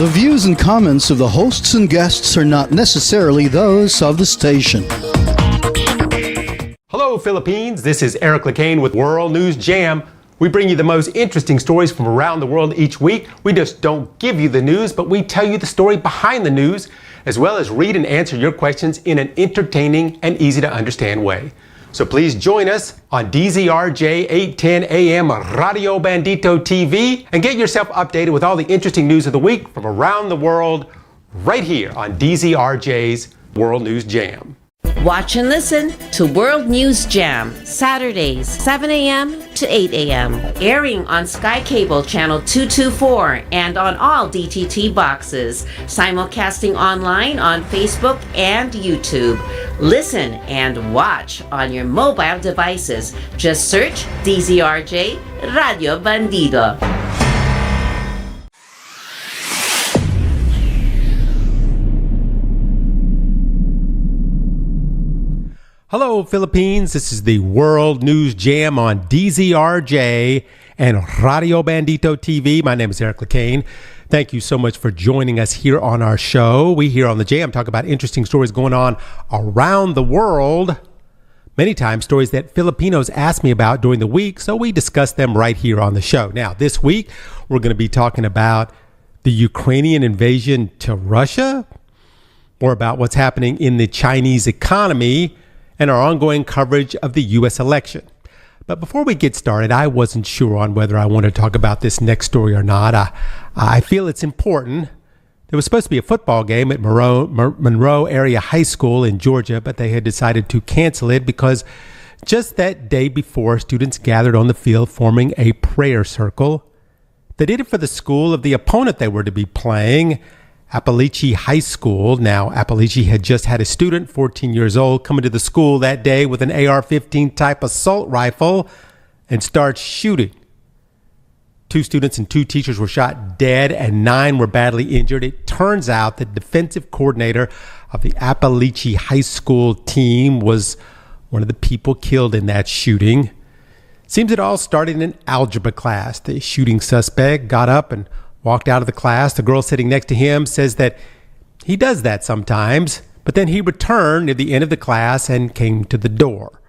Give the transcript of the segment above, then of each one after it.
The views and comments of the hosts and guests are not necessarily those of the station. Hello, Philippines. This is LeCain with World News Jam. We bring you the most interesting stories from around the world each week. We just don't give you the news, but we tell you the story behind the news, as well as read and answer your questions in an entertaining and easy to understand way. So please join us on DZRJ 810 AM Radio Bandito TV and get yourself updated with all the interesting news of the week from around the world right here on DZRJ's World News Jam. Watch and listen to World News Jam, Saturdays, 7 a.m. to 8 a.m. Airing on Sky Cable Channel 224 and on all DTT boxes. Simulcasting online on Facebook and YouTube. Listen and watch on your mobile devices. Just search DZRJ Radio Bandito. Hello, Philippines. This is the World News Jam on DZRJ and Radio Bandito TV. My name is LeCain. Thank you so much for joining us here on our show. We here on the Jam talk about interesting stories going on around the world. Many times stories that Filipinos ask me about during the week, so we discuss them right here on the show. Now, this week, we're going to be talking about the Ukrainian invasion to Russia, more about what's happening in the Chinese economy, and our ongoing coverage of the U.S. election. But before we get started, I wasn't sure on whether I want to talk about this next story or not. I feel it's important. There was supposed to be a football game at Monroe Area High School in Georgia, but they had decided to cancel it because just that day before, students gathered on the field forming a prayer circle. They did it for the school of the opponent they were to be playing, 𝗪cie High School. Now, 𝗪cie had just had a student, 14 years old, come into the school that day with an AR-15 type assault rifle and start shooting. 2 students and 2 teachers were shot dead and 9 were badly injured. It turns out the defensive coordinator of the 𝗪cie High School team was one of the people killed in that shooting. Seems it all started in an algebra class. The shooting suspect got up and walked out of the class. The girl sitting next to him says that he does that sometimes, but then he returned near the end of the class and came to the door.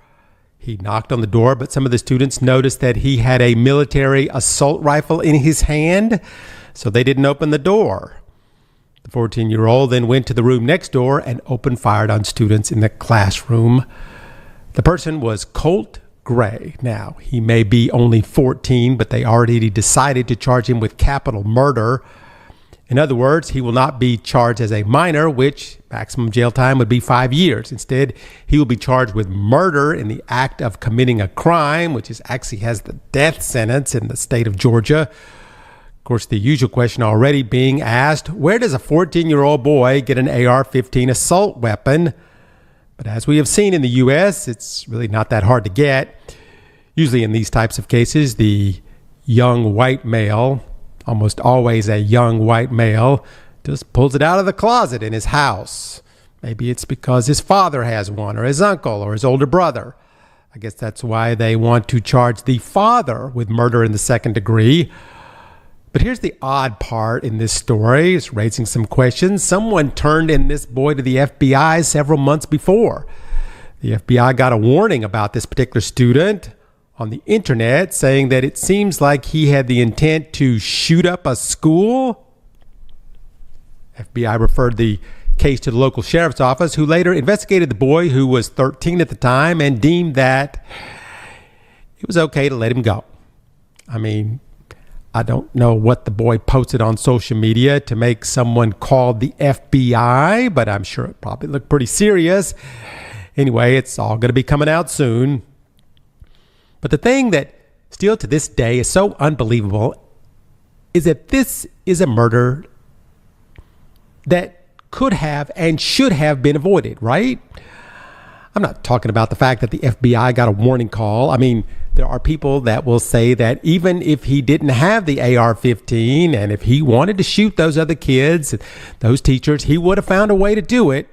He knocked on the door, but some of the students noticed that he had a military assault rifle in his hand, so they didn't open the door. The 14-year-old then went to the room next door and opened fire on students in the classroom. The person was Colt Gray. Now, he may be only 14, but they already decided to charge him with capital murder. In other words, he will not be charged as a minor, which maximum jail time would be 5 years. Instead, he will be charged with murder in the act of committing a crime, which is actually has the death sentence in the state of Georgia. Of course, the usual question already being asked, where does a 14-year-old boy get an AR-15 assault weapon? But as we have seen in the U.S., it's really not that hard to get. Usually in these types of cases, the young white male, almost always a young white male, just pulls it out of the closet in his house. Maybe it's because his father has one, or his uncle, or his older brother. I guess that's why they want to charge the father with murder in the second degree. But here's the odd part in this story. It's raising some questions. Someone turned in this boy to the FBI several months before. The FBI got a warning about this particular student on the internet, saying that it seems like he had the intent to shoot up a school. FBI referred the case to the local sheriff's office, who later investigated the boy, who was 13 at the time, and deemed that it was okay to let him go. I mean, I don't know what the boy posted on social media to make someone call the FBI, but I'm sure it probably looked pretty serious. Anyway, it's all going to be coming out soon. But the thing that still to this day is so unbelievable is that this is a murder that could have and should have been avoided, right? I'm not talking about the fact that the FBI got a warning call. I mean, there are people that will say that even if he didn't have the AR-15 and if he wanted to shoot those other kids, those teachers, he would have found a way to do it.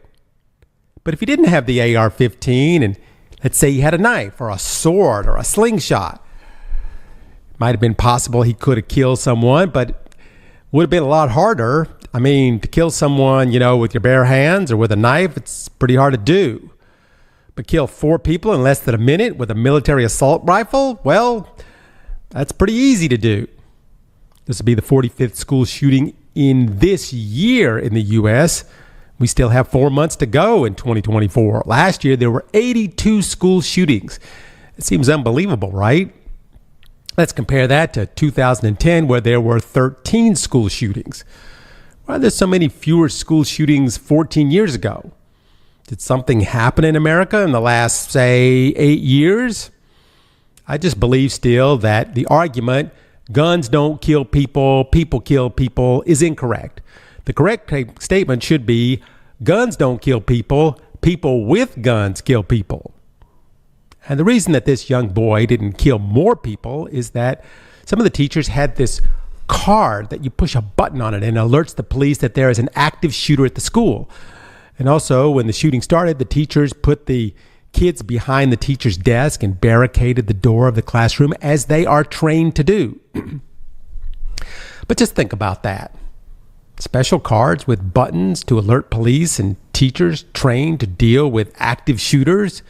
But if he didn't have the AR-15 and let's say he had a knife or a sword or a slingshot, it might have been possible he could have killed someone, but would have been a lot harder. I mean, to kill someone, with your bare hands or with a knife, it's pretty hard to do. But kill 4 people in less than a minute with a military assault rifle? Well, that's pretty easy to do. This will be the 45th school shooting in this year in the U.S. We still have 4 months to go in 2024. Last year, there were 82 school shootings. It seems unbelievable, right? Let's compare that to 2010, where there were 13 school shootings. Why are there so many fewer school shootings 14 years ago? Did something happen in America in the last, say, 8 years? I just believe still that the argument, guns don't kill people, people kill people, is incorrect. The correct statement should be, guns don't kill people, people with guns kill people. And the reason that this young boy didn't kill more people is that some of the teachers had this card that you push a button on it and it alerts the police that there is an active shooter at the school. And also, when the shooting started, the teachers put the kids behind the teacher's desk and barricaded the door of the classroom, as they are trained to do. But just think about that. Special cards with buttons to alert police and teachers trained to deal with active shooters.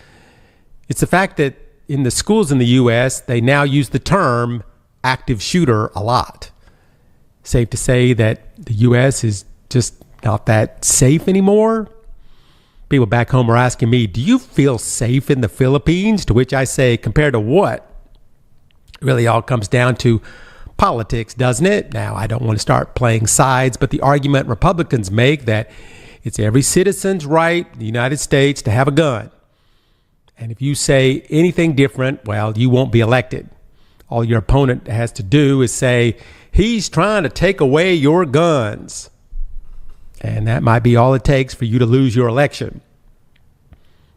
It's the fact that in the schools in the U.S., they now use the term active shooter a lot. Safe to say that the U.S. is just not that safe anymore. People back home are asking me, do you feel safe in the Philippines? To which I say, compared to what? It really all comes down to politics, doesn't it? Now, I don't want to start playing sides, but the argument Republicans make that it's every citizen's right in the United States to have a gun. And if you say anything different, well, you won't be elected. All your opponent has to do is say, he's trying to take away your guns. And that might be all it takes for you to lose your election.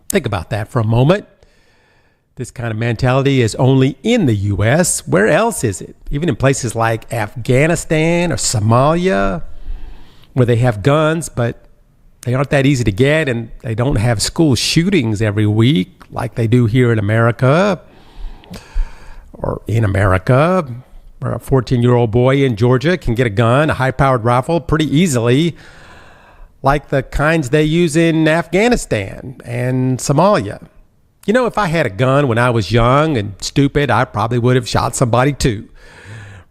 Think about that for a moment. This kind of mentality is only in the U.S. Where else is it? Even in places like Afghanistan or Somalia, where they have guns, but they aren't that easy to get, and they don't have school shootings every week like they do here in America, or in America, where a 14-year-old boy in Georgia can get a gun, a high-powered rifle, pretty easily, like the kinds they use in Afghanistan and Somalia. If I had a gun when I was young and stupid, I probably would have shot somebody too.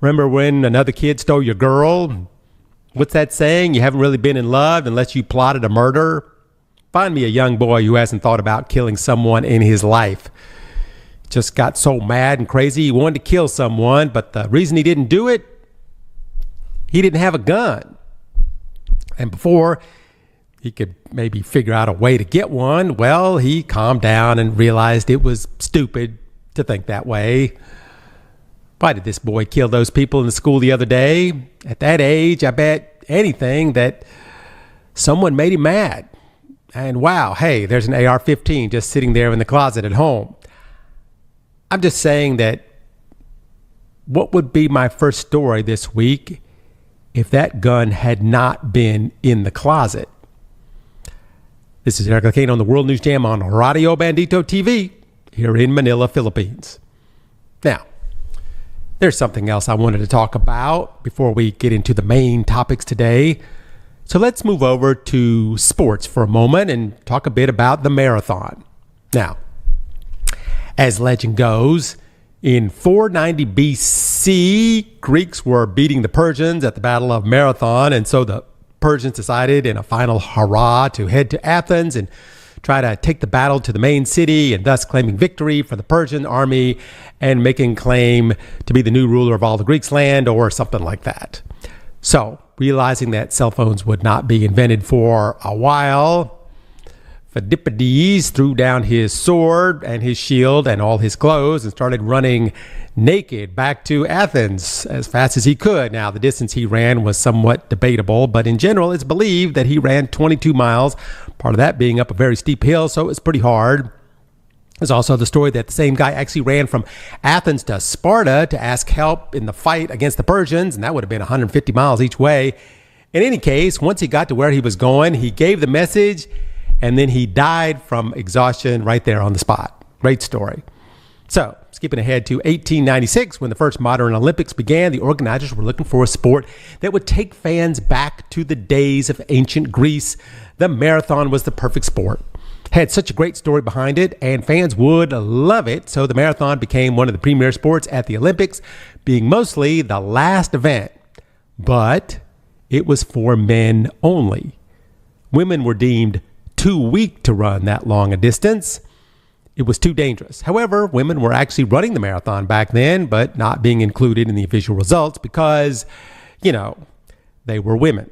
Remember when another kid stole your girl? What's that saying? You haven't really been in love unless you plotted a murder. Find me a young boy who hasn't thought about killing someone in his life. Just got so mad and crazy he wanted to kill someone, but the reason he didn't do it, he didn't have a gun. And before he could maybe figure out a way to get one, well, he calmed down and realized it was stupid to think that way. Why did this boy kill those people in the school the other day? At that age, I bet anything that someone made him mad. And wow, hey, there's an AR-15 just sitting there in the closet at home. I'm just saying that what would be my first story this week if that gun had not been in the closet? This is Eric LeCain on the World News Jam on Radio Bandito TV here in Manila, Philippines. Now, there's something else I wanted to talk about before we get into the main topics today. So let's move over to sports for a moment and talk a bit about the marathon. Now, as legend goes, in 490 BC, Greeks were beating the Persians at the Battle of Marathon, and so the Persians decided in a final hurrah to head to Athens and try to take the battle to the main city, and thus claiming victory for the Persian army and making claim to be the new ruler of all the Greeks' land or something like that. So, realizing that cell phones would not be invented for a while, Phidippides threw down his sword and his shield and all his clothes and started running naked back to Athens as fast as he could. Now, the distance he ran was somewhat debatable, but in general, it's believed that he ran 22 miles, part of that being up a very steep hill, so it was pretty hard. There's also the story that the same guy actually ran from Athens to Sparta to ask help in the fight against the Persians, and that would have been 150 miles each way. In any case, once he got to where he was going, he gave the message, and then he died from exhaustion right there on the spot. Great story. So, skipping ahead to 1896, when the first modern Olympics began, the organizers were looking for a sport that would take fans back to the days of ancient Greece. The marathon was the perfect sport. Had such a great story behind it, and fans would love it, so the marathon became one of the premier sports at the Olympics, being mostly the last event. But it was for men only. Women were deemed too weak to run that long a distance. It was too dangerous. However, women were actually running the marathon back then, but not being included in the official results because, they were women.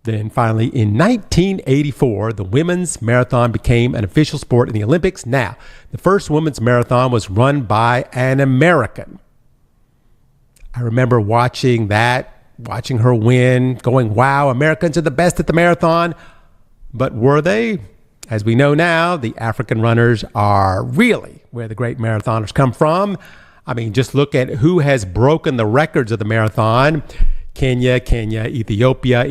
Then finally, in 1984, the women's marathon became an official sport in the Olympics. Now, the first women's marathon was run by an American. I remember watching her win, going, wow, Americans are the best at the marathon. But were they? As we know now, the African runners are really where the great marathoners come from. I mean, just look at who has broken the records of the marathon. Kenya, Ethiopia,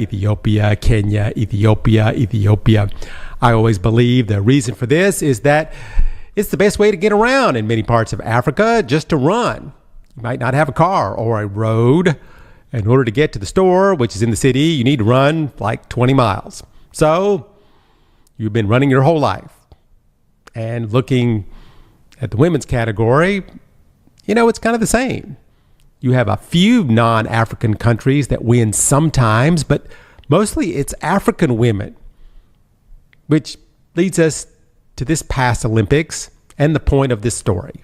Kenya, Ethiopia. I always believe the reason for this is that it's the best way to get around in many parts of Africa, just to run. You might not have a car or a road. In order to get to the store, which is in the city, you need to run like 20 miles. So you've been running your whole life. And looking at the women's category, it's kind of the same. You have a few non-African countries that win sometimes, but mostly it's African women. Which leads us to this past Olympics and the point of this story.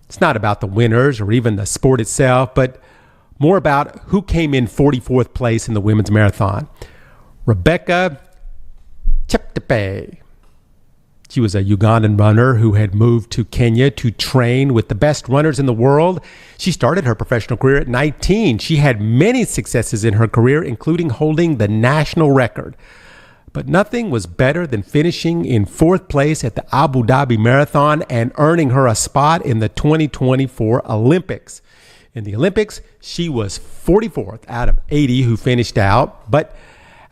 It's not about the winners or even the sport itself, but more about who came in 44th place in the women's marathon. 𝗪cie𝗿𝗋𝗆. She was a Ugandan runner who had moved to Kenya to train with the best runners in the world. She started her professional career at 19. She had many successes in her career, including holding the national record. But nothing was better than finishing in 4th place at the Abu Dhabi Marathon and earning her a spot in the 2024 Olympics. In the Olympics, she was 44th out of 80 who finished out. But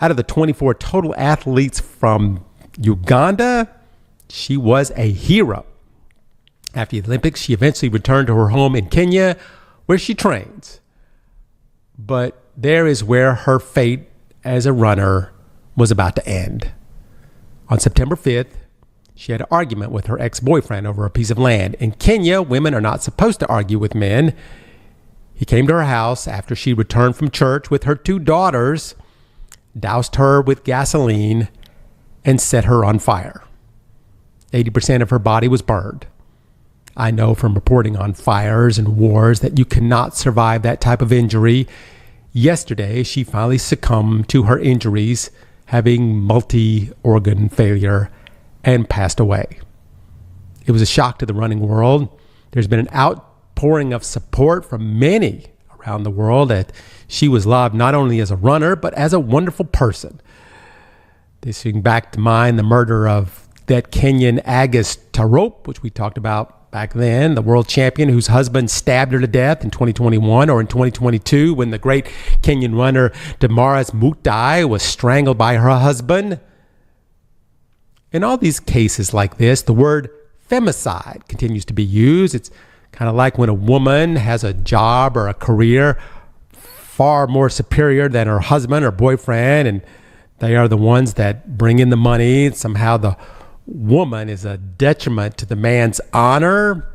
out of the 24 total athletes from Uganda, she was a hero. After the Olympics, she eventually returned to her home in Kenya, where she trains. But there is where her fate as a runner was about to end. On September 5th, she had an argument with her ex-boyfriend over a piece of land. In Kenya, women are not supposed to argue with men. He came to her house after she returned from church with her 2 daughters, doused her with gasoline, and set her on fire. 80% of her body was burned. I know from reporting on fires and wars that you cannot survive that type of injury. Yesterday, she finally succumbed to her injuries, having multi-organ failure, and passed away. It was a shock to the running world. There's been an outpouring of support from many around the world that she was loved not only as a runner, but as a wonderful person. This brings back to mind the murder of that Kenyan 𝗪cie𝗿𝗋𝗆, which we talked about back then, the world champion whose husband stabbed her to death in 2021, or in 2022 when the great Kenyan runner 𝗪cie𝗿𝗋𝗆 was strangled by her husband. In all these cases like this, the word femicide continues to be used. It's kind of like when a woman has a job or a career far more superior than her husband or boyfriend, and they are the ones that bring in the money. Somehow the woman is a detriment to the man's honor.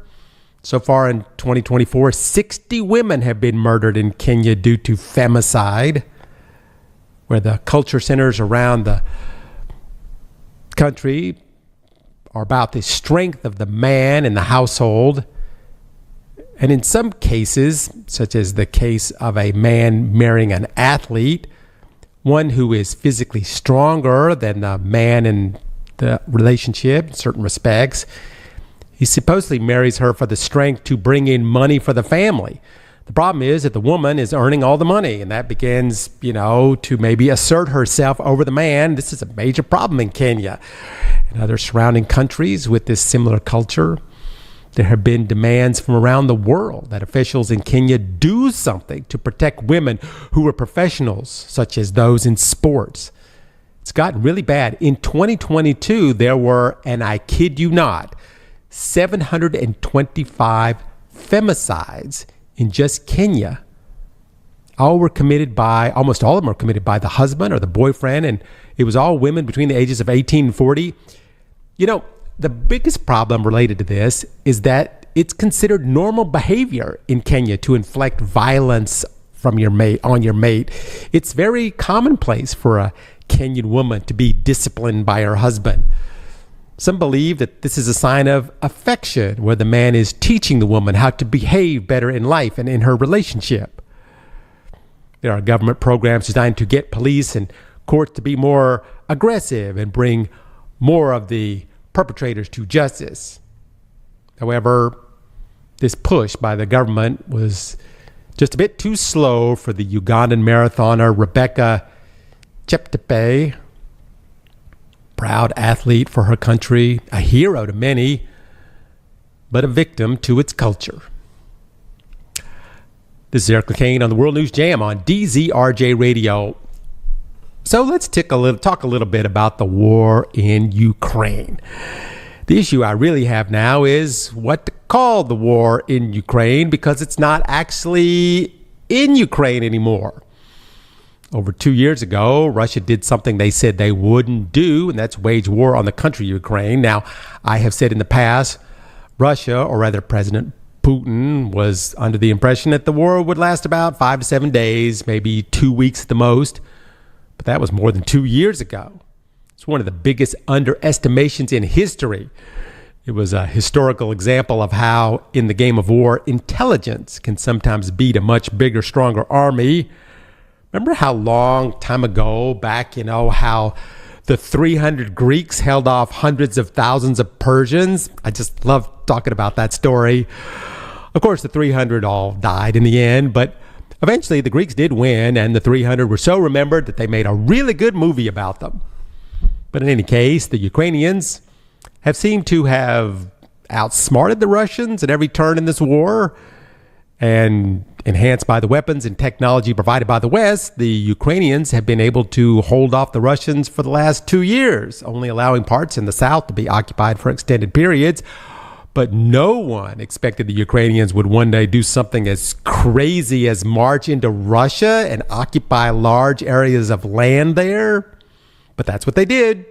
So far in 2024, 60 women have been murdered in Kenya due to femicide, where the culture centers around the country are about the strength of the man in the household. And in some cases, such as the case of a man marrying an athlete, one who is physically stronger than the man in the relationship in certain respects, he supposedly marries her for the strength to bring in money for the family. The problem is that the woman is earning all the money, and that begins, to maybe assert herself over the man. This is a major problem in Kenya and other surrounding countries with this similar culture. There have been demands from around the world that officials in Kenya do something to protect women who are professionals, such as those in sports. It's gotten really bad. In 2022, there were, and I kid you not, 725 femicides in just Kenya. Almost all of them were committed by the husband or the boyfriend, and it was all women between the ages of 18 and 40. You know, the biggest problem related to this is that it's considered normal behavior in Kenya to inflict violence from your mate on your mate. It's very commonplace for a Kenyan woman to be disciplined by her husband. Some believe that this is a sign of affection, where the man is teaching the woman how to behave better in life and in her relationship. There are government programs designed to get police and courts to be more aggressive and bring more of the perpetrators to justice. However, this push by the government was just a bit too slow for the Ugandan marathoner 𝗪cie𝗿𝗋𝗀, proud athlete for her country, a hero to many, but a victim to its culture. This is LeCain on the World News Jam on DZRJ Radio. So let's talk a little bit about the war in Ukraine. The issue I really have now is what to call the war in Ukraine, because it's not actually in Ukraine anymore. Over 2 years ago, Russia did something they said they wouldn't do, and that's wage war on the country Ukraine. Now, I have said in the past, Russia, or rather President Putin, was under the impression that the war would last about 5 to 7 days, maybe 2 weeks at the most. But that was more than 2 years ago. It's one of the biggest underestimations in history. It was a historical example of how, in the game of war, intelligence can sometimes beat a much bigger, stronger army. Remember how long time ago back, how the 300 Greeks held off hundreds of thousands of Persians? I just love talking about that story. Of course, the 300 all died in the end, but eventually the Greeks did win, and the 300 were so remembered that they made a really good movie about them. But in any case, the Ukrainians have seemed to have outsmarted the Russians at every turn in this war. And enhanced by the weapons and technology provided by the West, the Ukrainians have been able to hold off the Russians for the last 2 years, only allowing parts in the south to be occupied for extended periods. But no one expected the Ukrainians would one day do something as crazy as march into Russia and occupy large areas of land there. But that's what they did.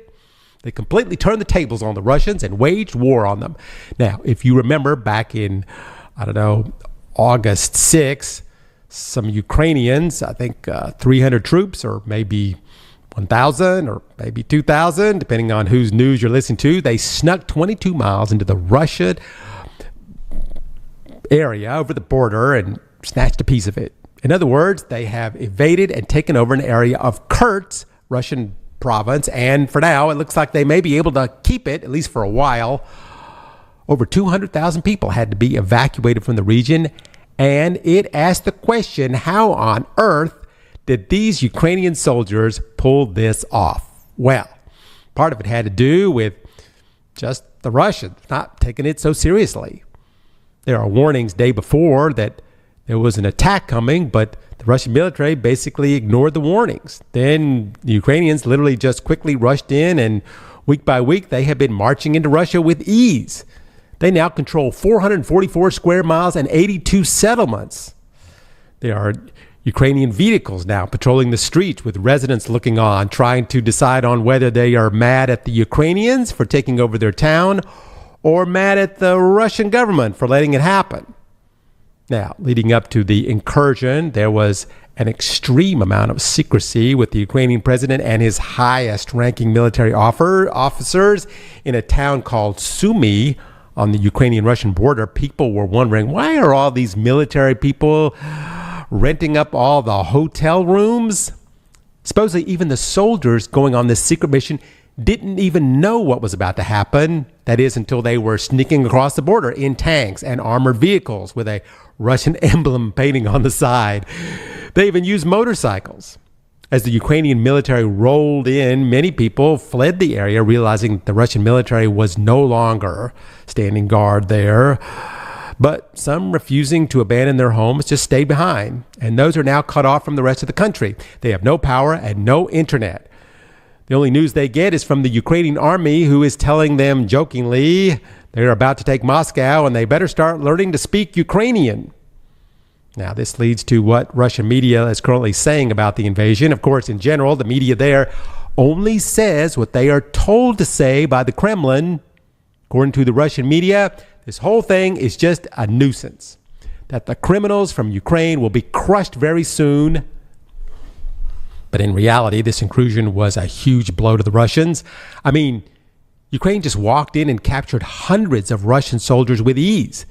They completely turned the tables on the Russians and waged war on them. Now, if you remember back in, August 6th, some Ukrainians, I think 300 troops, or maybe 1,000 or maybe 2,000, depending on whose news you're listening to, they snuck 22 miles into the Russian area over the border and snatched a piece of it. In other words, they have evaded and taken over an area of 𝗏𝗃, Russian province, and for now, it looks like they may be able to keep it, at least for a while. Over 200,000 people had to be evacuated from the region, and it asked the question, how on earth did these Ukrainian soldiers pull this off? Well, part of it had to do with just the Russians not taking it so seriously. There are warnings day before that there was an attack coming, but the Russian military basically ignored the warnings. Then the Ukrainians literally just quickly rushed in, and week by week, they have been marching into Russia with ease. They now control 444 square miles and 82 settlements. There are Ukrainian vehicles now patrolling the streets with residents looking on, trying to decide on whether they are mad at the Ukrainians for taking over their town or mad at the Russian government for letting it happen. Now, leading up to the incursion, there was an extreme amount of secrecy with the Ukrainian president and his highest-ranking military officers in a town called Sumy on the Ukrainian-Russian border. People were wondering, why are all these military people renting up all the hotel rooms? Supposedly, even the soldiers going on this secret mission didn't even know what was about to happen. That is, until they were sneaking across the border in tanks and armored vehicles with a Russian emblem painting on the side. They even used motorcycles. As the Ukrainian military rolled in, many people fled the area, realizing that the Russian military was no longer standing guard there. But some, refusing to abandon their homes, just stayed behind. And those are now cut off from the rest of the country. They have no power and no internet. The only news they get is from the Ukrainian army, who is telling them jokingly they're about to take Moscow and they better start learning to speak Ukrainian. Now, this leads to what Russian media is currently saying about the invasion. Of course, in general, the media there only says what they are told to say by the Kremlin. According to the Russian media, this whole thing is just a nuisance, that the criminals from Ukraine will be crushed very soon. But in reality, this incursion was a huge blow to the Russians. I mean, Ukraine just walked in and captured hundreds of Russian soldiers with ease.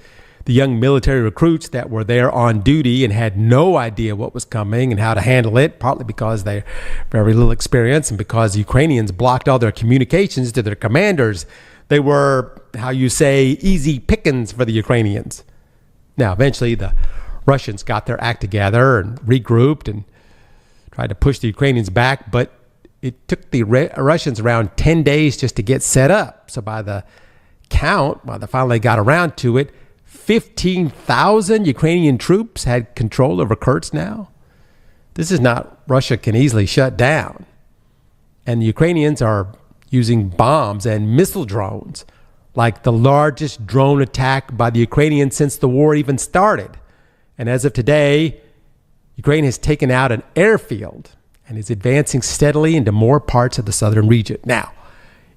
The young military recruits that were there on duty and had no idea what was coming and how to handle it, partly because they very little experience and because the Ukrainians blocked all their communications to their commanders. They were, how you say, easy pickings for the Ukrainians. Now, eventually, the Russians got their act together and regrouped and tried to push the Ukrainians back, but it took the Russians around 10 days just to get set up. So by the count, while they finally got around to it, 15,000 Ukrainian troops had control over Kursk now. This is not Russia can easily shut down. And the Ukrainians are using bombs and missile drones, like the largest drone attack by the Ukrainians since the war even started. And as of today, Ukraine has taken out an airfield and is advancing steadily into more parts of the southern region. Now,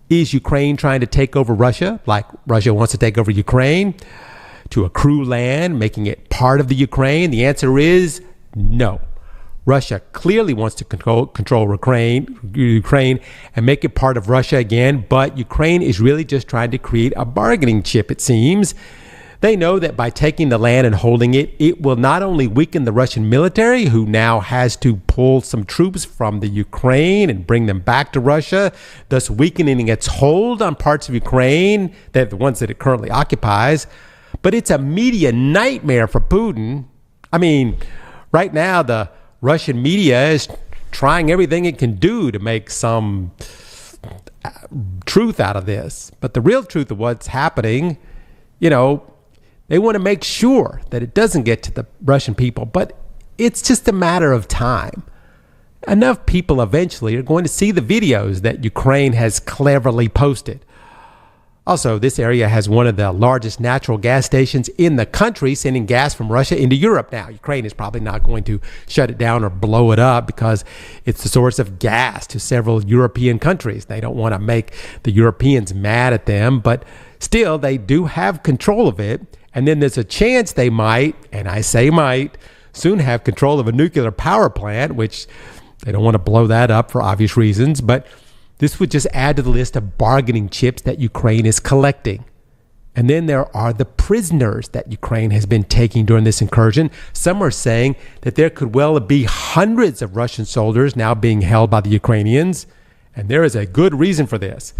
is Ukraine trying to take over Russia, like Russia wants to take over Ukraine, to accrue land, making it part of the Ukraine? The answer is no. Russia clearly wants to control Ukraine and make it part of Russia again, but Ukraine is really just trying to create a bargaining chip, it seems. They know that by taking the land and holding it, it will not only weaken the Russian military, who now has to pull some troops from the Ukraine and bring them back to Russia, thus weakening its hold on parts of Ukraine, the ones that it currently occupies, but it's a media nightmare for Putin. I mean, right now, the Russian media is trying everything it can do to make some truth out of this. But the real truth of what's happening, they want to make sure that it doesn't get to the Russian people. But it's just a matter of time. Enough people eventually are going to see the videos that Ukraine has cleverly posted. Also, this area has one of the largest natural gas stations in the country, sending gas from Russia into Europe. Now, Ukraine is probably not going to shut it down or blow it up because it's the source of gas to several European countries. They don't want to make the Europeans mad at them, but still, they do have control of it. And then there's a chance they might, and I say might, soon have control of a nuclear power plant, which they don't want to blow that up for obvious reasons, but this would just add to the list of bargaining chips that Ukraine is collecting. And then there are the prisoners that Ukraine has been taking during this incursion. Some are saying that there could well be hundreds of Russian soldiers now being held by the Ukrainians. And there is a good reason for this.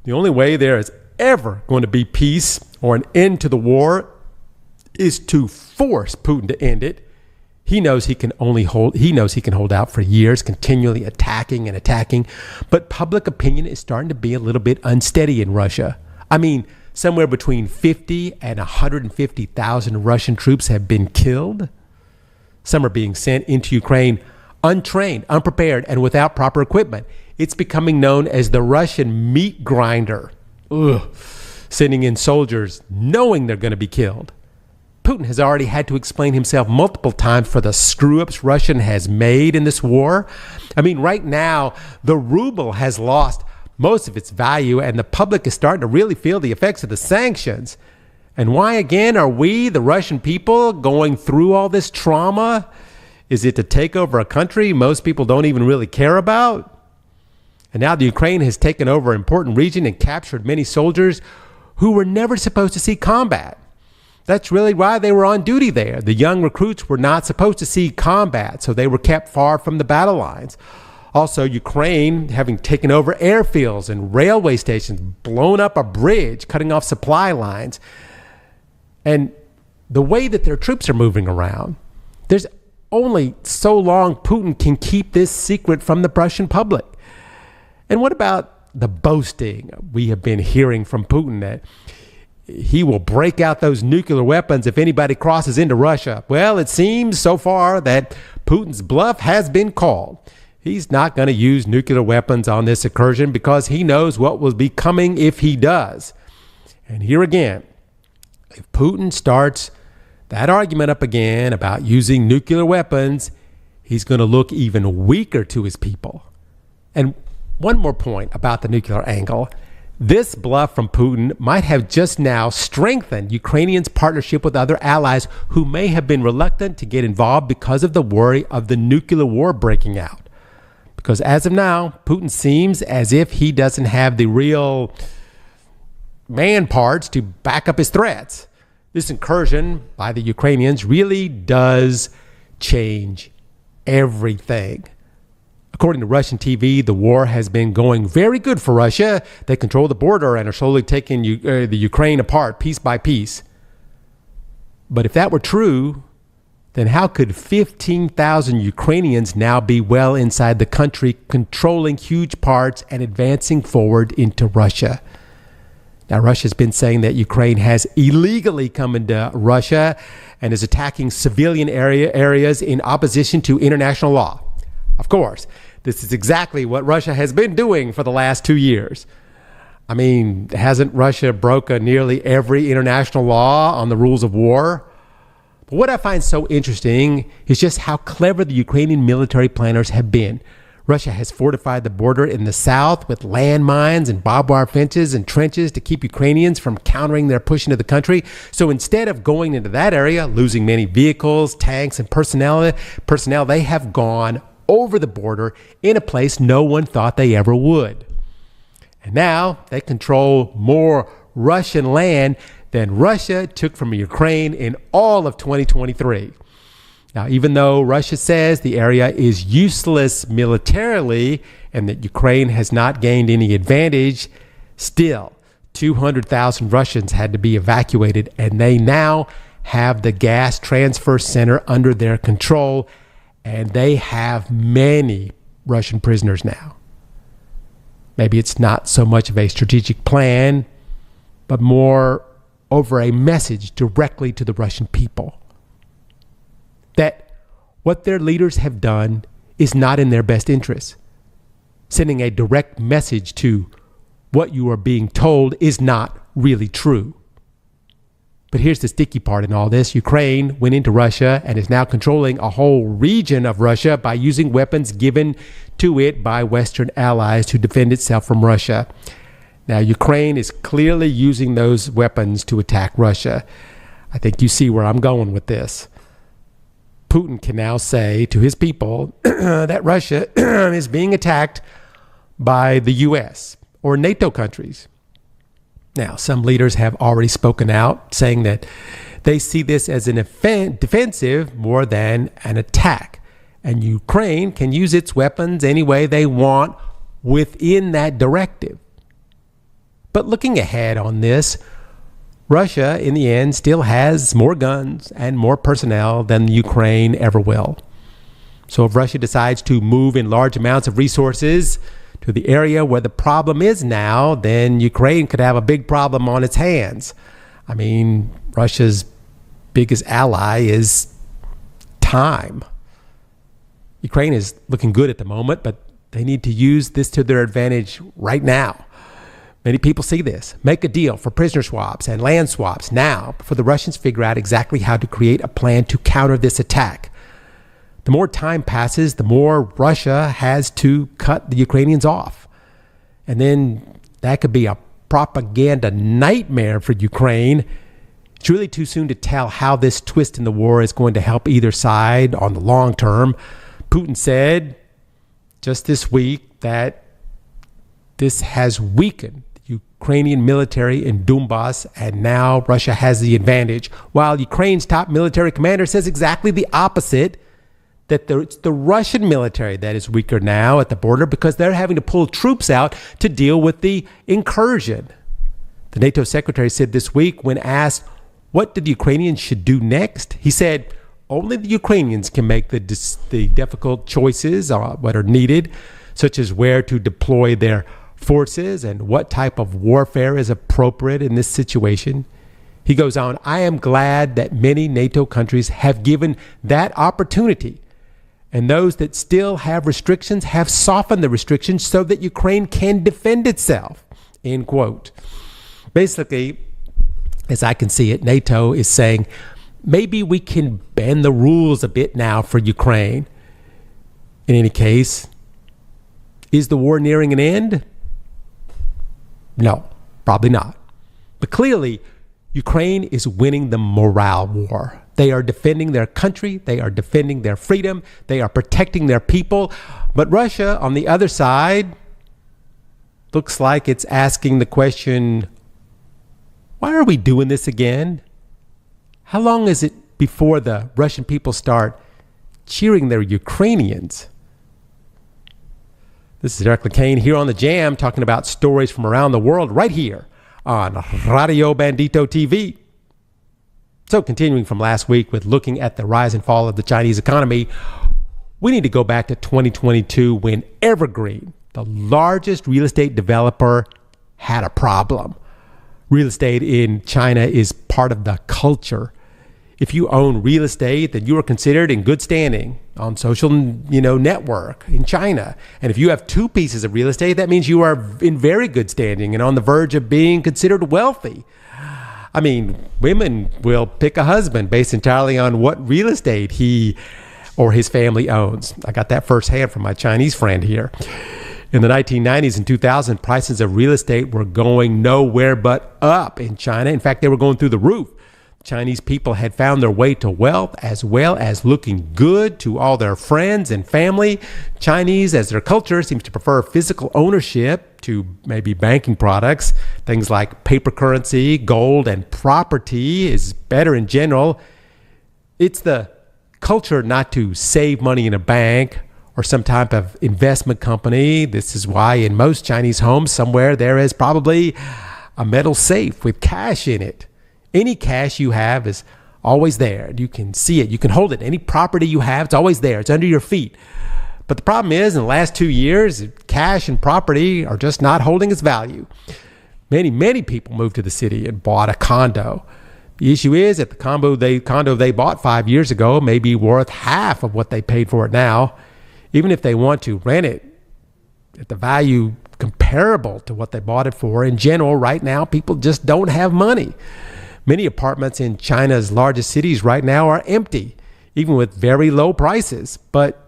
The only way there is ever going to be peace or an end to the war is to force Putin to end it. He knows he can hold out for years, continually attacking and attacking. But public opinion is starting to be a little bit unsteady in Russia. I mean, somewhere between 50 and 150,000 Russian troops have been killed. Some are being sent into Ukraine untrained, unprepared, and without proper equipment. It's becoming known as the Russian meat grinder. Sending in soldiers knowing they're going to be killed. Putin has already had to explain himself multiple times for the screw-ups Russia has made in this war. I mean, right now, the ruble has lost most of its value, and the public is starting to really feel the effects of the sanctions. And why, again, are we, the Russian people, going through all this trauma? Is it to take over a country most people don't even really care about? And now the Ukraine has taken over an important region and captured many soldiers who were never supposed to see combat. That's really why they were on duty there. The young recruits were not supposed to see combat, so they were kept far from the battle lines. Also, Ukraine, having taken over airfields and railway stations, blown up a bridge, cutting off supply lines. And the way that their troops are moving around, there's only so long Putin can keep this secret from the Russian public. And what about the boasting we have been hearing from Putin that he will break out those nuclear weapons if anybody crosses into Russia? Well, it seems so far that Putin's bluff has been called. he's not going to use nuclear weapons on this incursion because he knows what will be coming if he does. And here again, if Putin starts that argument up again about using nuclear weapons, he's going to look even weaker to his people. And one more point about the nuclear angle. This bluff from Putin might have just now strengthened Ukrainians' partnership with other allies who may have been reluctant to get involved because of the worry of the nuclear war breaking out. Because as of now, Putin seems as if he doesn't have the real man parts to back up his threats. This incursion by the Ukrainians really does change everything. According to Russian TV, the war has been going very good for Russia. They control the border and are slowly taking the Ukraine apart piece by piece. But if that were true, then how could 15,000 Ukrainians now be well inside the country, controlling huge parts and advancing forward into Russia? Now, Russia's been saying that Ukraine has illegally come into Russia and is attacking civilian areas in opposition to international law. Of course, this is exactly what Russia has been doing for the last 2 years. I mean, hasn't Russia broken nearly every international law on the rules of war? But what I find so interesting is just how clever the Ukrainian military planners have been. Russia has fortified the border in the south with landmines and barbed wire fences and trenches to keep Ukrainians from countering their push into the country. So instead of going into that area, losing many vehicles, tanks, and personnel, they have gone over the border in a place no one thought they ever would. And now they control more Russian land than Russia took from Ukraine in all of 2023. Now, even though Russia says the area is useless militarily and that Ukraine has not gained any advantage, still 200,000 Russians had to be evacuated, and they now have the gas transfer center under their control, and they have many Russian prisoners now. Maybe it's not so much of a strategic plan, but more over a message directly to the Russian people that what their leaders have done is not in their best interest. Sending a direct message to what you are being told is not really true. But here's the sticky part in all this. Ukraine went into Russia and is now controlling a whole region of Russia by using weapons given to it by Western allies to defend itself from Russia. Now, Ukraine is clearly using those weapons to attack Russia. I think you see where I'm going with this. Putin can now say to his people that Russia is being attacked by the U.S. or NATO countries. Now, some leaders have already spoken out, saying that they see this as an defensive more than an attack. And Ukraine can use its weapons any way they want within that directive. But looking ahead on this, Russia, in the end, still has more guns and more personnel than Ukraine ever will. So if Russia decides to move in large amounts of resources to the area where the problem is now, then Ukraine could have a big problem on its hands. I mean, Russia's biggest ally is time. Ukraine is looking good at the moment, but they need to use this to their advantage right now. Many people see this. Make a deal for prisoner swaps and land swaps now before the Russians figure out exactly how to create a plan to counter this attack. The more time passes, the more Russia has to cut the Ukrainians off. And then that could be a propaganda nightmare for Ukraine. It's really too soon to tell how this twist in the war is going to help either side on the long term. Putin said just this week that this has weakened the Ukrainian military in Donbass, and now Russia has the advantage, while Ukraine's top military commander says exactly the opposite, that it's the Russian military that is weaker now at the border because they're having to pull troops out to deal with the incursion. The NATO secretary said this week, when asked what the Ukrainians should do next, he said only the Ukrainians can make the difficult choices what are needed, such as where to deploy their forces and what type of warfare is appropriate in this situation. He goes on, I am glad that many NATO countries have given that opportunity, And those that still have restrictions have softened the restrictions so that Ukraine can defend itself, end quote. Basically, as I can see it, NATO is saying, maybe we can bend the rules a bit now for Ukraine. In any case, is the war nearing an end? No, probably not. But clearly, Ukraine is winning the morale war. They are defending their country. They are defending their freedom. They are protecting their people. But Russia, on the other side, looks like it's asking the question, why are we doing this again? How long is it before the Russian people start cheering their Ukrainians? This is LeCain here on The Jam, talking about stories from around the world right here on Radio Bandito TV. So continuing from last week with looking at the rise and fall of the Chinese economy, we need to go back to 2022 when Evergreen, the largest real estate developer, had a problem. Real estate in China is part of the culture. If you own real estate, then you are considered in good standing on social, network in China. And if you have two pieces of real estate, that means you are in very good standing and on the verge of being considered wealthy. I mean, women will pick a husband based entirely on what real estate he or his family owns. I got that firsthand from my Chinese friend here. In the 1990s and 2000, prices of real estate were going nowhere but up in China. In fact, they were going through the roof. Chinese people had found their way to wealth as well as looking good to all their friends and family. Chinese, as their culture, seems to prefer physical ownership to maybe banking products. Things like paper currency, gold, and property is better in general. It's the culture not to save money in a bank or some type of investment company. This is why in most Chinese homes somewhere there is probably a metal safe with cash in it. Any cash you have is always there. You can see it. You can hold it. Any property you have, it's always there. It's under your feet. But the problem is, in the last 2 years, cash and property are just not holding its value. Many people moved to the city and bought a condo. The issue is that the condo they bought 5 years ago may be worth half of what they paid for it now. Even if they want to rent it at the value comparable to what they bought it for, in general, right now, people just don't have money. Many apartments in China's largest cities right now are empty, even with very low prices. But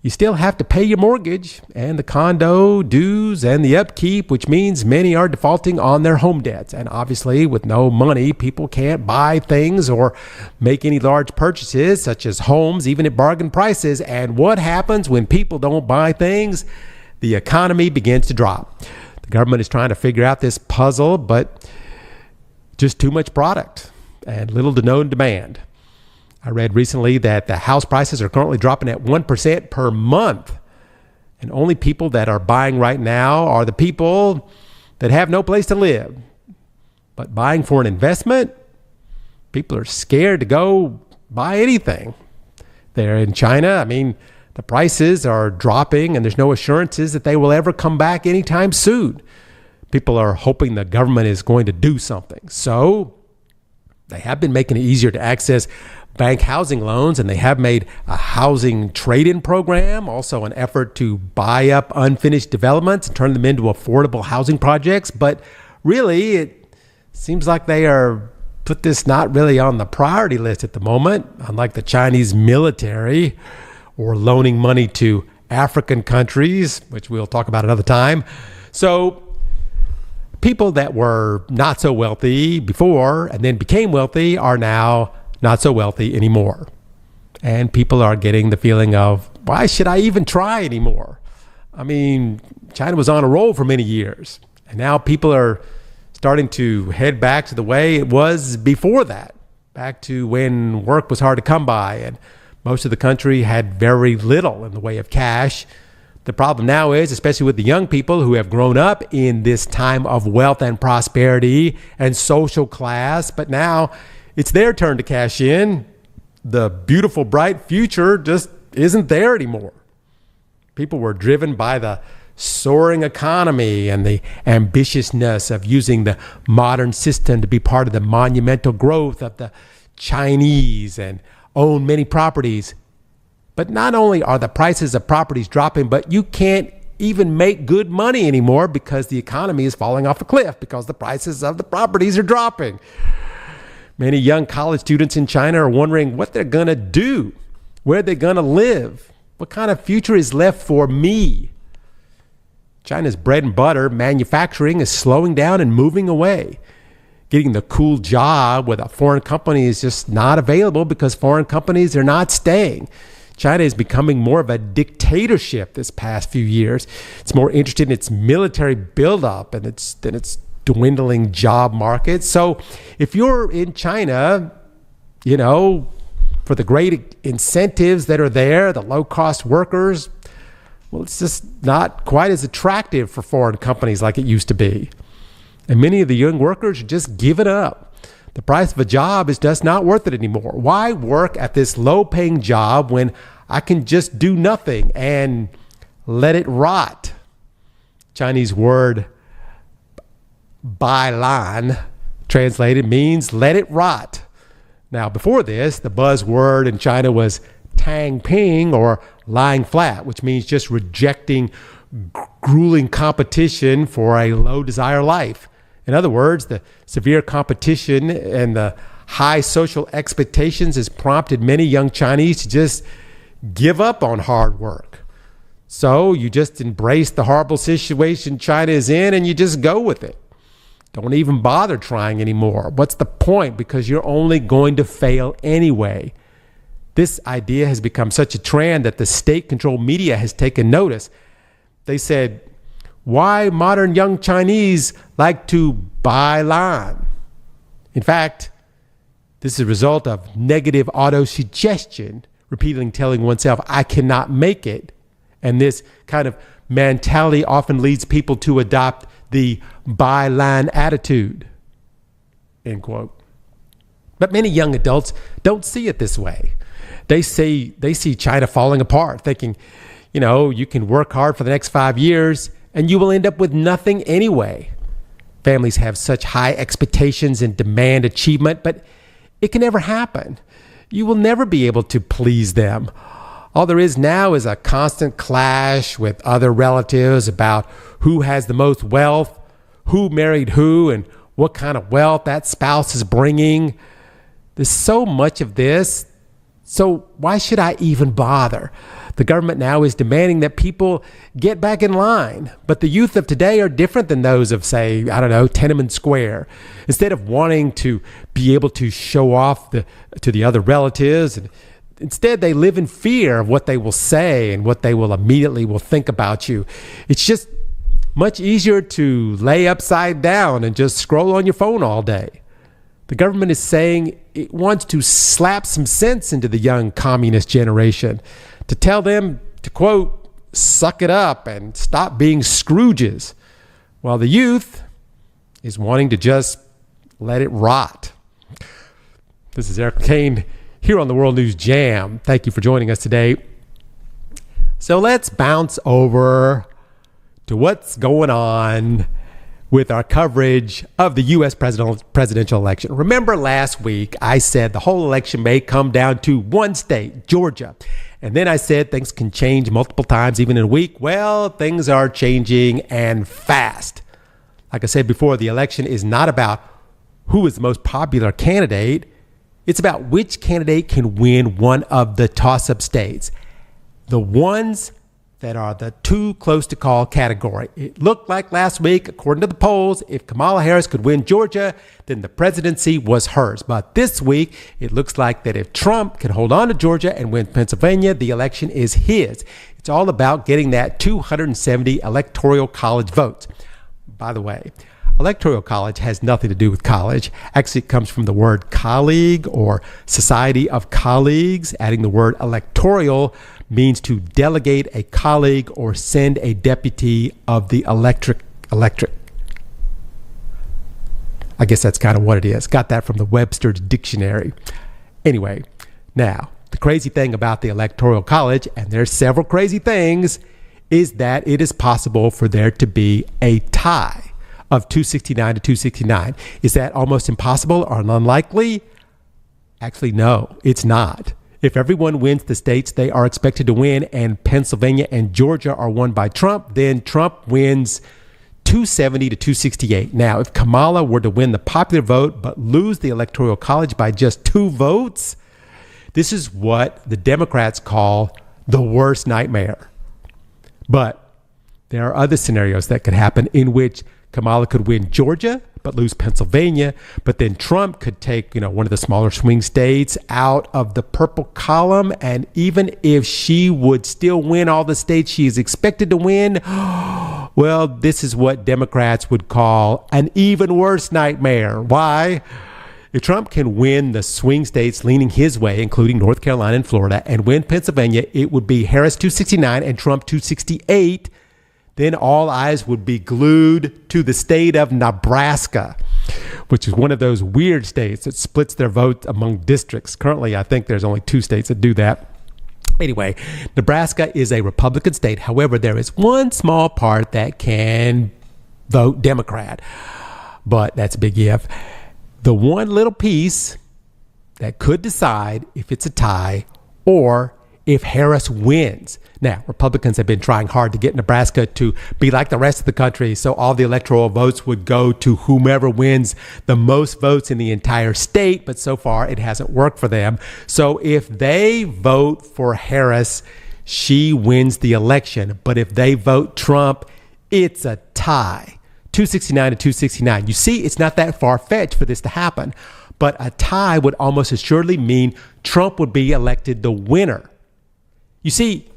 you still have to pay your mortgage and the condo dues and the upkeep, which means many are defaulting on their home debts. And obviously, with no money, people can't buy things or make any large purchases, such as homes, even at bargain prices. And what happens when people don't buy things? The economy begins to drop. The government is trying to figure out this puzzle, but just too much product and little to no demand. I read recently that the house prices are currently dropping at 1% per month. And only people that are buying right now are the people that have no place to live. But buying for an investment, people are scared to go buy anything. There in China, the prices are dropping and there's no assurances that they will ever come back anytime soon. People are hoping the government is going to do something. So they have been making it easier to access bank housing loans, and they have made a housing trade-in program, also an effort to buy up unfinished developments and turn them into affordable housing projects. But really, it seems like they are put this not really on the priority list at the moment, unlike the Chinese military or loaning money to African countries, which we'll talk about another time. So people that were not so wealthy before and then became wealthy are now not so wealthy anymore. And people are getting the feeling of, why should I even try anymore? China was on a roll for many years. And now people are starting to head back to the way it was before that, back to when work was hard to come by and most of the country had very little in the way of cash. The problem now is, especially with the young people who have grown up in this time of wealth and prosperity and social class, but now it's their turn to cash in. The beautiful, bright future just isn't there anymore. People were driven by the soaring economy and the ambitiousness of using the modern system to be part of the monumental growth of the Chinese and own many properties. But not only are the prices of properties dropping, but you can't even make good money anymore because the economy is falling off a cliff because the prices of the properties are dropping. Many young college students in China are wondering what they're going to do, where they're going to live, what kind of future is left for me. China's bread and butter manufacturing is slowing down and moving away. Getting the cool job with a foreign company is just not available because foreign companies are not staying. China is becoming more of a dictatorship this past few years. It's more interested in its military buildup and its dwindling job market. So if you're in China, for the great incentives that are there, the low-cost workers, well, it's just not quite as attractive for foreign companies like it used to be. And many of the young workers are just giving up. The price of a job is just not worth it anymore. Why work at this low-paying job when I can just do nothing and let it rot? Chinese word bailan, translated, means let it rot. Now, before this, the buzzword in China was tang ping, or lying flat, which means just rejecting grueling competition for a low desire life. In other words, the severe competition and the high social expectations has prompted many young Chinese to just give up on hard work. So you just embrace the horrible situation China is in and you just go with it. Don't even bother trying anymore. What's the point? Because you're only going to fail anyway. This idea has become such a trend that the state-controlled media has taken notice. They said, why modern young Chinese like to buy lan? In fact, this is a result of negative auto-suggestion, repeatedly telling oneself, I cannot make it. And this kind of mentality often leads people to adopt the buy lan attitude, end quote. But many young adults don't see it this way. They see China falling apart, thinking, you can work hard for the next 5 years and you will end up with nothing anyway. Families have such high expectations and demand achievement, but it can never happen. You will never be able to please them. All there is now is a constant clash with other relatives about who has the most wealth, who married who, and what kind of wealth that spouse is bringing. There's so much of this. So why should I even bother? The government now is demanding that people get back in line. But the youth of today are different than those of, say, Tiananmen Square. Instead of wanting to be able to show off to the other relatives, instead they live in fear of what they will say and what they will immediately think about you. It's just much easier to lay upside down and just scroll on your phone all day. The government is saying it wants to slap some sense into the young communist generation, to tell them to, quote, suck it up and stop being Scrooges, while the youth is wanting to just let it rot. This is LeCain here on the World News Jam. Thank you for joining us today. So let's bounce over to what's going on with our coverage of the U.S. presidential election. Remember last week, I said the whole election may come down to one state, Georgia. And then I said things can change multiple times, even in a week. Well, things are changing and fast. Like I said before, the election is not about who is the most popular candidate. It's about which candidate can win one of the toss-up states. The ones that are the too close to call category. It looked like last week, according to the polls, if Kamala Harris could win Georgia, then the presidency was hers. But this week, it looks like that if Trump can hold on to Georgia and win Pennsylvania, the election is his. It's all about getting that 270 electoral college votes. By the way, electoral college has nothing to do with college. Actually, it comes from the word colleague or society of colleagues. Adding the word electoral means to delegate a colleague or send a deputy of the electorate. I guess that's kind of what it is. Got that from the Webster's Dictionary. Anyway, now, the crazy thing about the Electoral College, and there's several crazy things, is that it is possible for there to be a tie of 269 to 269. Is that almost impossible or unlikely? Actually, no, it's not. If everyone wins the states they are expected to win, and Pennsylvania and Georgia are won by Trump, then Trump wins 270 to 268. Now, if Kamala were to win the popular vote but lose the Electoral College by just 2 votes, this is what the Democrats call the worst nightmare. But there are other scenarios that could happen in which Kamala could win Georgia but lose Pennsylvania, but then Trump could take, one of the smaller swing states out of the purple column, and even if she would still win all the states she is expected to win, well, this is what Democrats would call an even worse nightmare. Why? If Trump can win the swing states leaning his way, including North Carolina and Florida, and win Pennsylvania, it would be Harris 269 and Trump 268. Then all eyes would be glued to the state of Nebraska, which is one of those weird states that splits their vote among districts. Currently, I think there's only 2 states that do that. Anyway, Nebraska is a Republican state. However, there is one small part that can vote Democrat, but that's a big if. The one little piece that could decide if it's a tie or if Harris wins. Now, Republicans have been trying hard to get Nebraska to be like the rest of the country, so all the electoral votes would go to whomever wins the most votes in the entire state, but so far it hasn't worked for them. So if they vote for Harris, she wins the election. But if they vote Trump, it's a tie. 269 to 269. You see, it's not that far-fetched for this to happen, but a tie would almost assuredly mean Trump would be elected the winner. You see,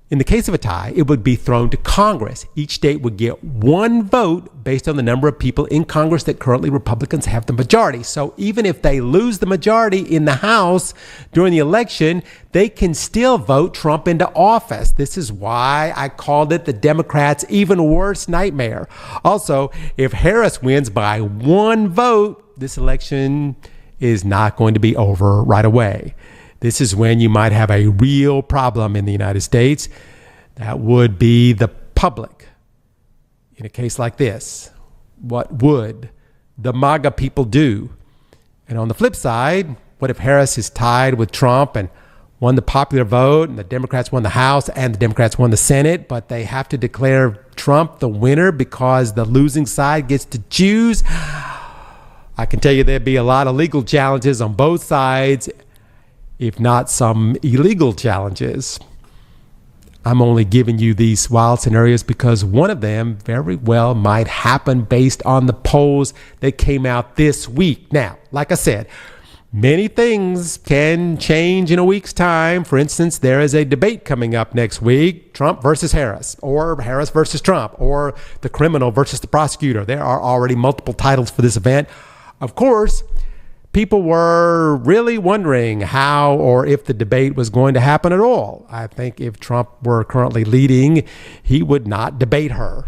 in the case of a tie, it would be thrown to Congress. Each state would get 1 vote based on the number of people in Congress that currently Republicans have the majority. So even if they lose the majority in the House during the election, they can still vote Trump into office. This is why I called it the Democrats' even worse nightmare. Also, if Harris wins by 1 vote, this election is not going to be over right away. This is when you might have a real problem in the United States. That would be the public. In a case like this, what would the MAGA people do? And on the flip side, what if Harris is tied with Trump and won the popular vote, and the Democrats won the House and the Democrats won the Senate, but they have to declare Trump the winner because the losing side gets to choose? I can tell you there'd be a lot of legal challenges on both sides, if not some illegal challenges. I'm only giving you these wild scenarios because one of them very well might happen based on the polls that came out this week. Now, like I said, many things can change in a week's time. For instance, there is a debate coming up next week, Trump versus Harris, or Harris versus Trump, or the criminal versus the prosecutor. There are already multiple titles for this event. Of course, people were really wondering how or if the debate was going to happen at all. I think if Trump were currently leading, he would not debate her.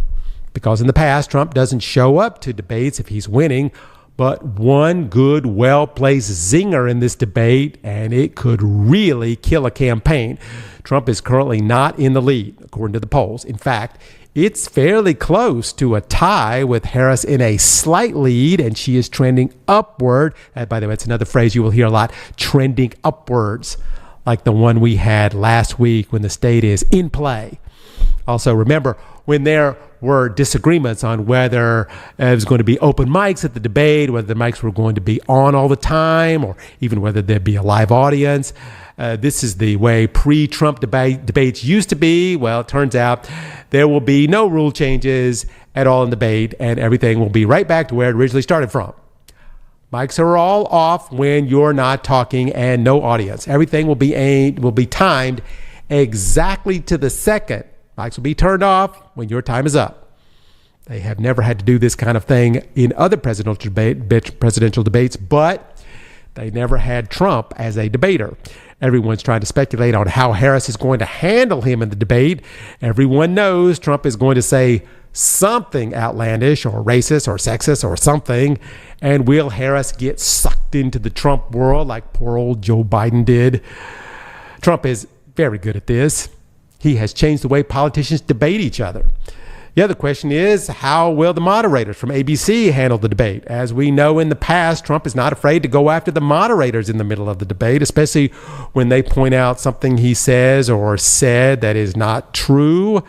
Because in the past, Trump doesn't show up to debates if he's winning. But one good, well-placed zinger in this debate, and it could really kill a campaign. Trump is currently not in the lead, according to the polls. In fact, it's fairly close to a tie with Harris in a slight lead, and she is trending upward. And by the way, it's another phrase you will hear a lot, trending upwards, like the one we had last week when the state is in play. Also, remember, when there were disagreements on whether it was going to be open mics at the debate, whether the mics were going to be on all the time, or even whether there'd be a live audience. This is the way pre-Trump debates used to be. Well, it turns out there will be no rule changes at all in debate, and everything will be right back to where it originally started from. Mics are all off when you're not talking, and no audience. Everything will be timed exactly to the second. Mics will be turned off when your time is up. They have never had to do this kind of thing in other presidential debates, but they never had Trump as a debater. Everyone's trying to speculate on how Harris is going to handle him in the debate. Everyone knows Trump is going to say something outlandish or racist or sexist or something. And will Harris get sucked into the Trump world like poor old Joe Biden did? Trump is very good at this. He has changed the way politicians debate each other. The other question is, how will the moderators from ABC handle the debate? As we know in the past, Trump is not afraid to go after the moderators in the middle of the debate, especially when they point out something he says or said that is not true.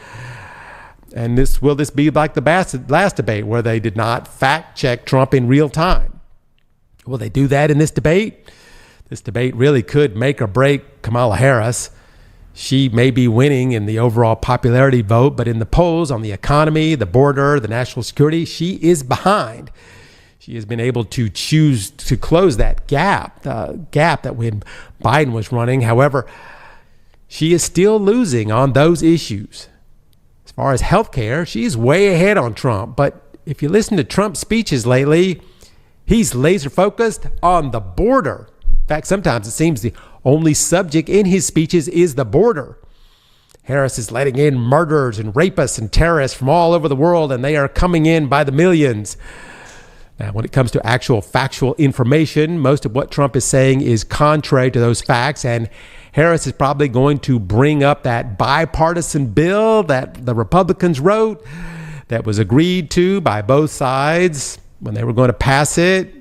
And will this be like the last debate where they did not fact check Trump in real time? Will they do that in this debate? This debate really could make or break Kamala Harris. She may be winning in the overall popularity vote, but in the polls on the economy, the border, the national security, she is behind. She has been able to choose to close that gap, that when Biden was running. However, she is still losing on those issues. As far as healthcare, she's way ahead on Trump. But if you listen to Trump's speeches lately, he's laser focused on the border. In fact, sometimes it seems the only subject in his speeches is the border. Harris is letting in murderers and rapists and terrorists from all over the world, and they are coming in by the millions. Now, when it comes to actual factual information, most of what Trump is saying is contrary to those facts, and Harris is probably going to bring up that bipartisan bill that the Republicans wrote that was agreed to by both sides when they were going to pass it.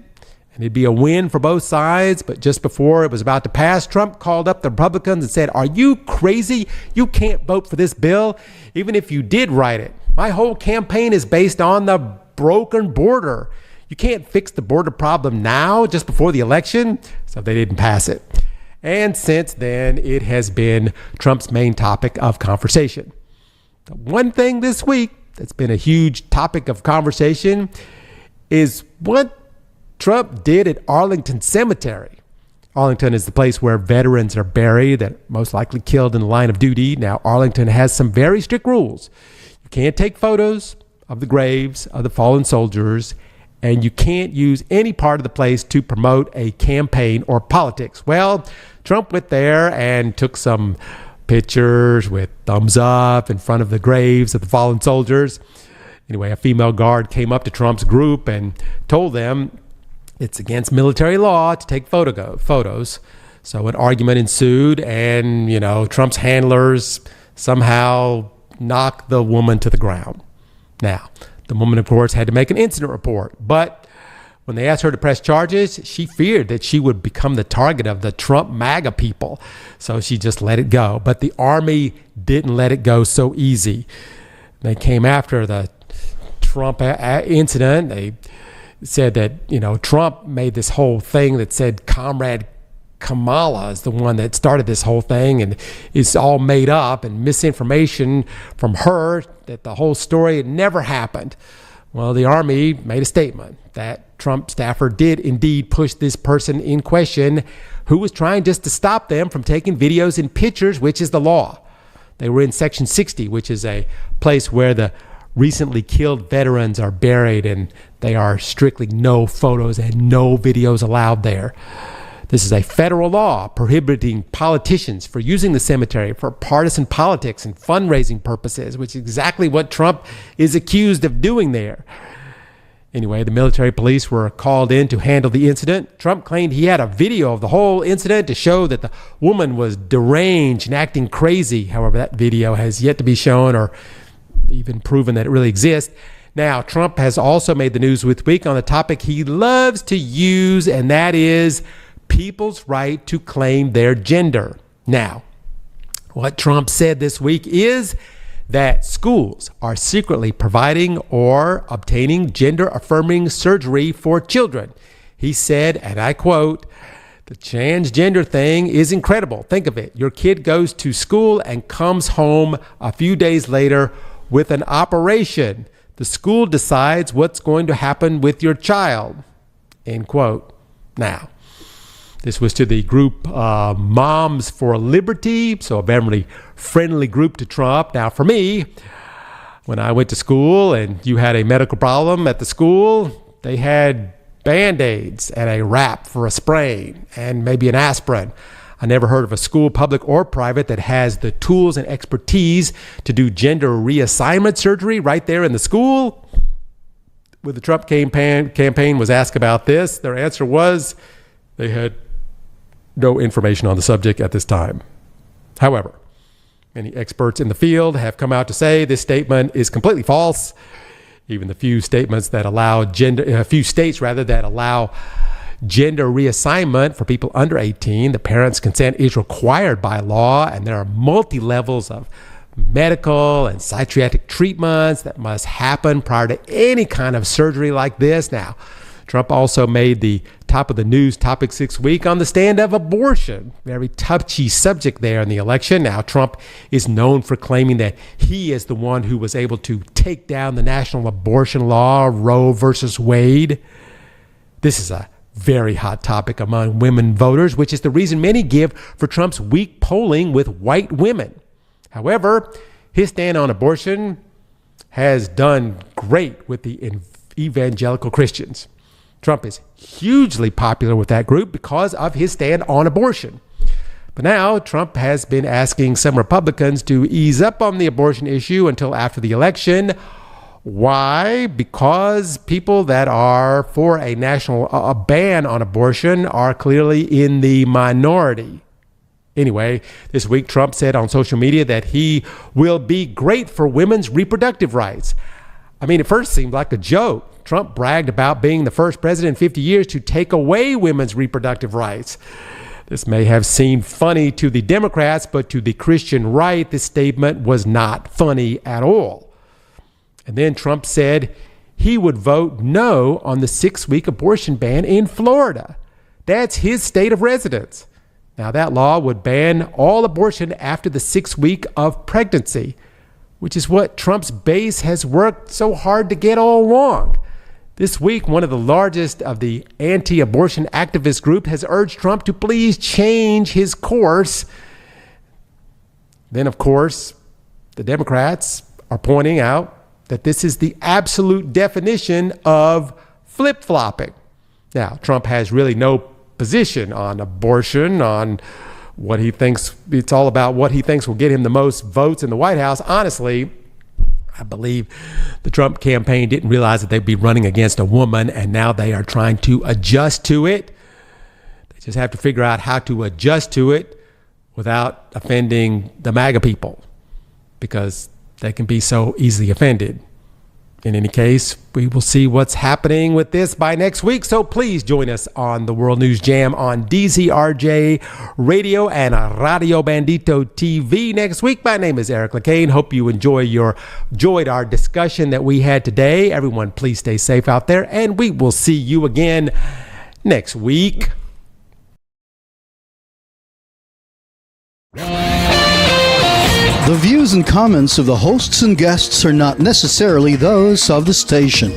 And it'd be a win for both sides. But just before it was about to pass, Trump called up the Republicans and said, "Are you crazy? You can't vote for this bill, even if you did write it. My whole campaign is based on the broken border. You can't fix the border problem now, just before the election." So they didn't pass it. And since then, it has been Trump's main topic of conversation. The one thing this week that's been a huge topic of conversation is what Trump did at Arlington Cemetery. Arlington is the place where veterans are buried that most likely killed in the line of duty. Now, Arlington has some very strict rules. You can't take photos of the graves of the fallen soldiers, and you can't use any part of the place to promote a campaign or politics. Well, Trump went there and took some pictures with thumbs up in front of the graves of the fallen soldiers. Anyway, a female guard came up to Trump's group and told them it's against military law to take photos. So an argument ensued, and, Trump's handlers somehow knocked the woman to the ground. Now, the woman, of course, had to make an incident report, but when they asked her to press charges, she feared that she would become the target of the Trump MAGA people. So she just let it go. But the Army didn't let it go so easy. They came after the Trump incident. They said that, Trump made this whole thing that said Comrade Kamala is the one that started this whole thing, and it's all made up and misinformation from her, that the whole story had never happened. Well, the Army made a statement that Trump staffer did indeed push this person in question, who was trying just to stop them from taking videos and pictures, which is the law. They were in Section 60, which is a place where the recently killed veterans are buried, and they are strictly no photos and no videos allowed there. This is a federal law prohibiting politicians from using the cemetery for partisan politics and fundraising purposes, which is exactly what Trump is accused of doing there. Anyway, the military police were called in to handle the incident. Trump claimed he had a video of the whole incident to show that the woman was deranged and acting crazy. However, that video has yet to be shown or even proven that it really exists. Now, Trump has also made the news this week on a topic he loves to use, and that is people's right to claim their gender. Now, what Trump said this week is that schools are secretly providing or obtaining gender-affirming surgery for children. He said, and I quote, "The transgender thing is incredible. Think of it. Your kid goes to school and comes home a few days later with an operation. The school decides what's going to happen with your child." End quote. Now, this was to the group Moms for Liberty, so a very friendly group to Trump. Now, for me, when I went to school and you had a medical problem at the school, they had Band-Aids and a wrap for a sprain and maybe an aspirin. I never heard of a school, public or private, that has the tools and expertise to do gender reassignment surgery right there in the school. When the Trump campaign was asked about this, their answer was they had no information on the subject at this time. However, Many experts in the field have come out to say this statement is completely false. Even the few states that allow gender reassignment for people under 18, the parents' consent is required by law, and there are multi-levels of medical and psychiatric treatments that must happen prior to any kind of surgery like this. Now, Trump also made the top of the news topic this week on the stand of abortion. Very touchy subject there in the election. Now, Trump is known for claiming that he is the one who was able to take down the national abortion law, Roe versus Wade. This is a very hot topic among women voters, which is the reason many give for Trump's weak polling with white women. However, his stand on abortion has done great with the evangelical Christians. Trump is hugely popular with that group because of his stand on abortion. But now Trump has been asking some Republicans to ease up on the abortion issue until after the election. Why? Because people that are for a national ban on abortion are clearly in the minority. Anyway, this week Trump said on social media that he will be great for women's reproductive rights. I mean, it first seemed like a joke. Trump bragged about being the first president in 50 years to take away women's reproductive rights. This may have seemed funny to the Democrats, but to the Christian right, this statement was not funny at all. And then Trump said he would vote no on the 6-week abortion ban in Florida. That's his state of residence. Now, that law would ban all abortion after the 6th week of pregnancy, which is what Trump's base has worked so hard to get all along. This week, one of the largest of the anti-abortion activist group has urged Trump to please change his course. Then, of course, the Democrats are pointing out that this is the absolute definition of flip-flopping. Now, Trump has really no position on abortion, on what he thinks. It's all about what he thinks will get him the most votes in the White House. Honestly, I believe the Trump campaign didn't realize that they'd be running against a woman, and now they are trying to adjust to it. They just have to figure out how to adjust to it without offending the MAGA people, because they can be so easily offended. In any case, we will see what's happening with this by next week. So please join us on the World News Jam on DZRJ Radio and Radio Bandito TV next week. My name is 𝗪cie𝗍𝗱. Hope you enjoyed our discussion that we had today. Everyone, please stay safe out there, and we will see you again next week. The views and comments of the hosts and guests are not necessarily those of the station.